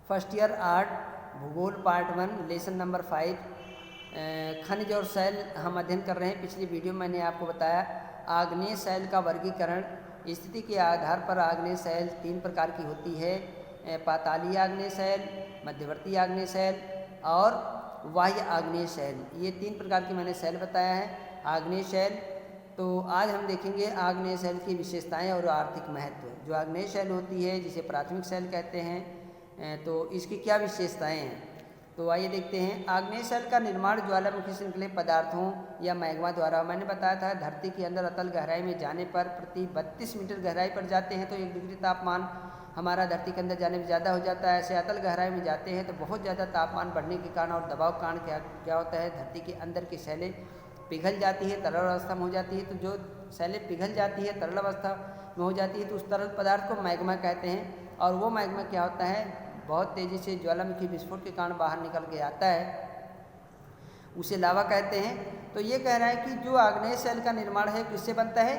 First year art भूगोल part 1 lesson number 5 खनिज और शैल हम अध्ययन कर रहे हैं। पिछली वीडियो में मैंने आपको बताया आग्नेय शैल का वर्गीकरण। स्थिति के आधार पर आग्नेय शैल 3 प्रकार की होती है, पातालीय आग्नेय शैल, मध्यवर्ती आग्नेय शैल और बाह्य आग्नेय शैल। ये 3 प्रकार की मैंने शैल बताया है। आग्नेय शैल, तो आज हम देखेंगे आग्नेय शैल की विशेषताएं और आर्थिक महत्व। जो आग्नेय शैल होती है जिसे प्राथमिक शैल कहते हैं, तो इसकी क्या विशेषताएं हैं, तो आइए देखते हैं। आग्नेय शैल का निर्माण ज्वालामुखी श्रृंखले पदार्थों या मैग्मा द्वारा। मैंने बताया था धरती के अंदर अतल गहराई में जाने पर प्रति 32 मीटर गहराई पर जाते हैं तो 1 डिग्री तापमान हमारा धरती के अंदर जाने में ज़्यादा हो जाता है। ऐसे अतल गहराई में जाते हैं तो बहुत ज़्यादा तापमान बढ़ने के कारण और दबाव के कारण क्या होता है, धरती के अंदर की शैलें पिघल जाती है, तरल अवस्था में हो जाती है। तो जो शैलें पिघल जाती है, तरल अवस्था में हो जाती है, तो उस तरल पदार्थ को मैग्मा कहते हैं। और वो मैग्मा क्या होता है, बहुत तेज़ी से ज्वालामुखी विस्फोट के कारण बाहर निकल के आता है, उसे लावा कहते हैं। तो ये कह रहा है कि जो आग्नेय शैल का निर्माण है किससे बनता है,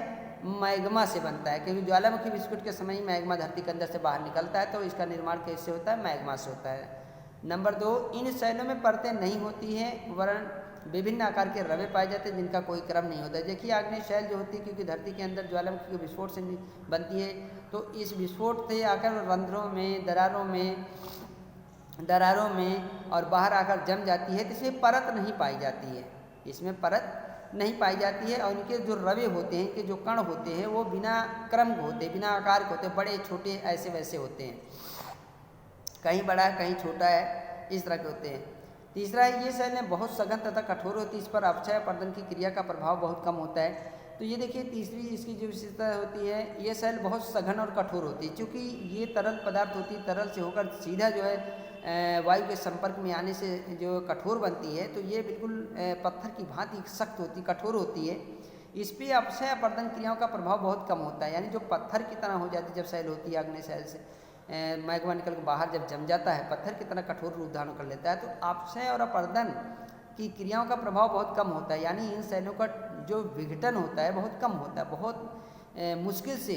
मैग्मा से बनता है, क्योंकि ज्वालामुखी विस्फोट के समय ही मैग्मा धरती के अंदर से बाहर निकलता है। तो इसका निर्माण कैसे होता है, मैग्मा से होता है। नंबर 2, इन शैलों में परतें नहीं होती हैं वरन विभिन्न आकार के रवे पाए जाते हैं जिनका कोई क्रम नहीं होता। देखिए आग्नेय शैल जो होती है, क्योंकि धरती के अंदर ज्वालामुखी के विस्फोट से बनती है, तो इस विस्फोट से आकर रंध्रों में, दरारों में और बाहर आकर जम जाती है। तो इसमें परत नहीं पाई जाती है, इसमें परत नहीं पाई जाती है। और इनके जो रवे होते हैं, इनके जो कण होते हैं, वो बिना क्रम के होते हैं, बिना आकार के होते हैं, बड़े छोटे ऐसे वैसे होते हैं, कहीं बड़ा है कहीं छोटा है, इस तरह के होते हैं। तीसरा है, ये शैलें बहुत सघन तथा कठोर होती है, इस पर अपक्षय अपरदन की क्रिया का प्रभाव बहुत कम होता है। तो ये देखिए तीसरी इसकी जो विशेषता होती है, ये शैल बहुत सघन और कठोर होती है। क्योंकि ये तरल पदार्थ होती है, तरल से होकर सीधा जो है वायु के संपर्क में आने से जो कठोर बनती है, तो ये बिल्कुल पत्थर की भांति सख्त होती, कठोर होती है। इस पर अपक्षय अपरदन क्रियाओं का प्रभाव बहुत कम होता है, यानी जो पत्थर की तरह हो जाती है जब शैल होती है, आग्नेय शैल से मैग्मा निकल के बाहर जब जम जाता है, पत्थर की तरह कठोर रूप धारण कर लेता है, तो अपक्षय और अपरदन की क्रियाओं का प्रभाव बहुत कम होता है। यानी इन शैलों का जो विघटन होता है बहुत कम होता है, बहुत मुश्किल से।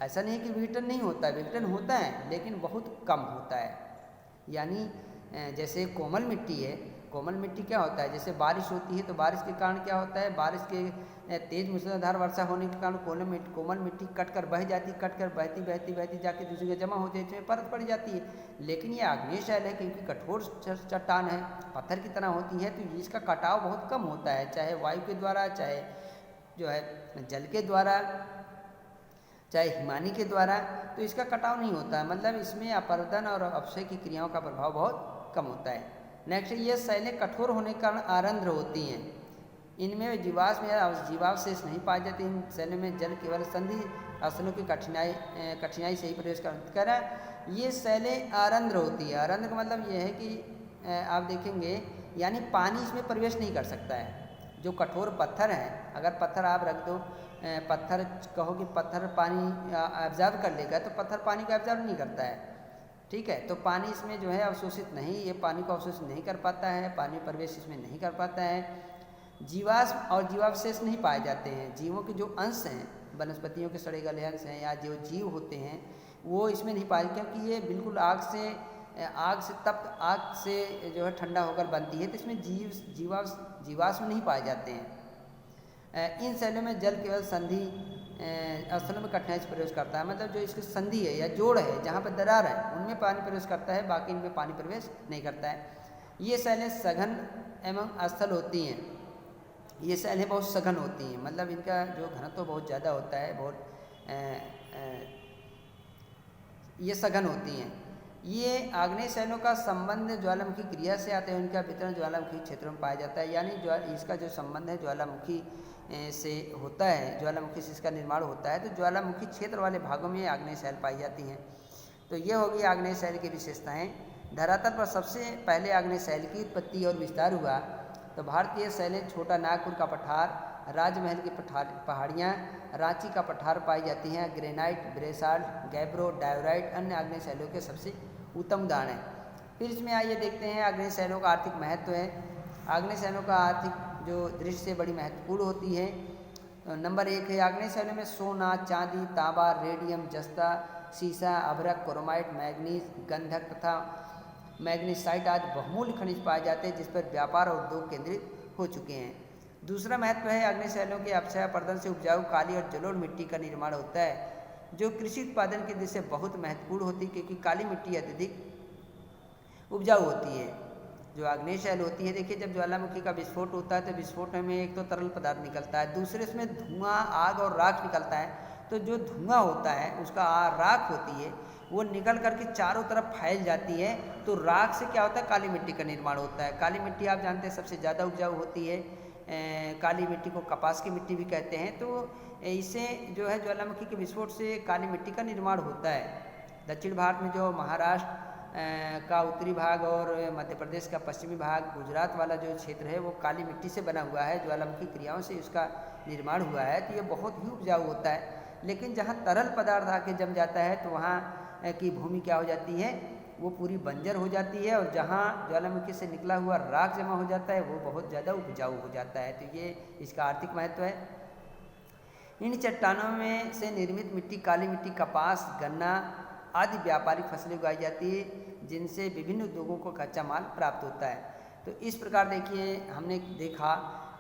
ऐसा नहीं कि विघटन नहीं होता है, विघटन होता है लेकिन बहुत कम होता है। यानी जैसे कोमल मिट्टी है, कोमल मिट्टी क्या होता है, जैसे बारिश होती है तो बारिश के कारण क्या होता है, बारिश के तेज मूसलाधार वर्षा होने के कारण कोमल मिट्टी कट कर बह जाती, कट कर बहती जाके दूसरी जगह जमा होती है, इसमें परत पड़ जाती है। लेकिन ये आग्नेय शैल है, क्योंकि कठोर चट्टान है, पत्थर की तरह होती है, तो इसका कटाव बहुत कम होता है, चाहे वायु के द्वारा, चाहे जो है जल के द्वारा, चाहे हिमानी के द्वारा, तो इसका कटाव नहीं होता है। मतलब इसमें अपरदन और अपक्षय की क्रियाओं का प्रभाव बहुत कम होता है। नेक्स्ट, ये शैलें कठोर होने के कारण आरंध्र होती हैं, इनमें जीवाश्म या जीवावशेष नहीं पाए जाते। इन शैलों में जल केवल संधि स्थलों की कठिनाई से ही प्रवेश कर रहा है। ये शैलें आरंध्र होती है। आरंध्र का मतलब ये है कि आप देखेंगे, यानी पानी इसमें प्रवेश नहीं कर सकता है। जो कठोर पत्थर है, अगर पत्थर आप रख दो, पत्थर कहो कि पत्थर पानी ऑब्जर्व कर लेगा, तो पत्थर पानी को ऑब्जर्व नहीं करता है, ठीक है। तो पानी इसमें जो है अवशोषित नहीं, ये पानी को अवशोषित नहीं कर पाता है, पानी प्रवेश इसमें नहीं कर पाता है। जीवाश्म और जीवावशेष नहीं पाए जाते हैं। जीवों के जो अंश हैं, वनस्पतियों के सड़े गले अंश हैं या जो जीव होते हैं, वो इसमें नहीं पाए, क्योंकि ये बिल्कुल आग से तप्त आग से जो है ठंडा होकर बनती है, तो इसमें जीवाश्म नहीं पाए जाते हैं। इन शैलों में जल केवल संधि स्थलों में कठिनाई से प्रवेश करता है। मतलब जो इसकी संधि है या जोड़ है, जहाँ पर दरार है, उनमें पानी प्रवेश करता है, बाकी इनमें पानी प्रवेश नहीं करता है। ये शैलें सघन एवं स्थल होती हैं। ये शैलें बहुत सघन होती हैं, मतलब इनका जो घनत्व बहुत ज़्यादा होता है, ये सघन होती हैं। ये आग्नेय शैलों का संबंध ज्वालामुखी क्रिया से आता है, उनका वितरण ज्वालामुखी क्षेत्रों में पाया जाता है। यानी इसका जो संबंध है ज्वालामुखी से होता है, ज्वालामुखी से इसका निर्माण होता है, तो ज्वालामुखी क्षेत्र वाले भागों में आग्नेय शैल पाई जाती हैं। तो ये होगी आग्नेय शैल की विशेषताएं। धरातल पर सबसे पहले आग्नेय शैल की उत्पत्ति और विस्तार हुआ तो भारतीय शैलें छोटा नागपुर का पठार, राजमहल की पहाड़ियाँ, रांची का पठार पाई जाती हैं। ग्रेनाइट, ब्रेसाल्ट, गैब्रो, डायोराइट अन्य आग्नेय शैलों के सबसे उत्तम उदाहरण हैं। फिर इसमें आइए देखते हैं आग्नेय शैलों का आर्थिक महत्व है। आग्नेय शैलों का आर्थिक जो दृष्टि से बड़ी महत्वपूर्ण होती है। नंबर 1 है, आग्नेय शैलों में सोना, चांदी, तांबा, रेडियम, जस्ता, सीसा, अभ्रक, क्रोमाइट, मैग्नीज, गंधक तथा मैग्नीसाइट आदि बहुमूल्य खनिज पाए जाते हैं, जिस पर व्यापार और उद्योग केंद्रित हो चुके हैं। दूसरा महत्व है अग्नि शैलों के अपक्षय अपरदन से उपजाऊ काली और जलोढ़ मिट्टी का निर्माण होता है, जो कृषि उत्पादन की दृष्टि से बहुत महत्वपूर्ण होती है, क्योंकि काली मिट्टी अत्यधिक उपजाऊ होती है। जो आग्नेय शैल होती है, देखिए जब ज्वालामुखी का विस्फोट होता है तो विस्फोट में एक तो तरल पदार्थ निकलता है, दूसरे उसमें धुआं, आग और राख निकलता है। तो जो धुआं होता है उसका राख होती है वो निकल करके चारों तरफ फैल जाती है, तो राख से क्या होता है, काली मिट्टी का निर्माण होता है। काली मिट्टी आप जानते हैं सबसे ज़्यादा उपजाऊ होती है, काली मिट्टी को कपास की मिट्टी भी कहते हैं। तो इससे जो है ज्वालामुखी के विस्फोट से काली मिट्टी का निर्माण होता है। दक्षिण भारत में जो महाराष्ट्र का उत्तरी भाग और मध्य प्रदेश का पश्चिमी भाग, गुजरात वाला जो क्षेत्र है वो काली मिट्टी से बना हुआ है, ज्वालामुखी क्रियाओं से उसका निर्माण हुआ है। तो ये बहुत ही उपजाऊ होता है। लेकिन जहाँ तरल पदार्थ आके जम जाता है तो वहाँ की भूमि क्या हो जाती है, वो पूरी बंजर हो जाती है, और जहाँ ज्वालामुखी से निकला हुआ राख जमा हो जाता है वो बहुत ज़्यादा उपजाऊ हो जाता है। तो ये इसका आर्थिक महत्व है। इन चट्टानों में से निर्मित मिट्टी, काली मिट्टी, कपास, गन्ना आदि व्यापारिक फसलें उगाई जाती है, जिनसे विभिन्न उद्योगों को कच्चा माल प्राप्त होता है। तो इस प्रकार देखिए हमने देखा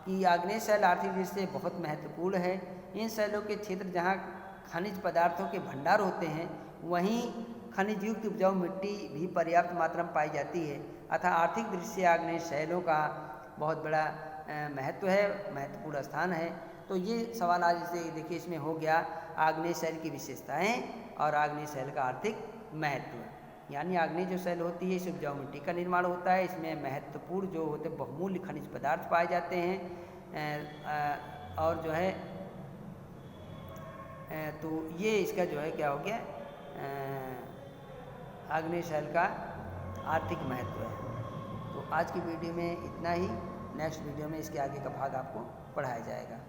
कि आग्नेय शैल आर्थिक दृष्टि से बहुत महत्वपूर्ण है। इन शैलों के क्षेत्र जहाँ खनिज पदार्थों के भंडार होते हैं, वहीं खनिज युक्त उपजाऊ मिट्टी भी पर्याप्त मात्रा में पाई जाती है। अतः आर्थिक दृष्टि से आग्नेय शैलों का बहुत बड़ा महत्व है, महत्वपूर्ण स्थान है। तो ये सवाल आज से देखिए इसमें हो गया आग्नेय शैल की विशेषताएं और आग्नेय शैल का आर्थिक महत्व। यानी आग्नेय जो शैल होती है इस उपजाऊ मिट्टी का निर्माण होता है, इसमें महत्वपूर्ण जो होते बहुमूल्य खनिज पदार्थ पाए जाते हैं, और जो है तो ये इसका जो है क्या हो गया, आग्नेय शैल का आर्थिक महत्व है। तो आज की वीडियो में इतना ही। नेक्स्ट वीडियो में इसके आगे का भाग आपको पढ़ाया जाएगा।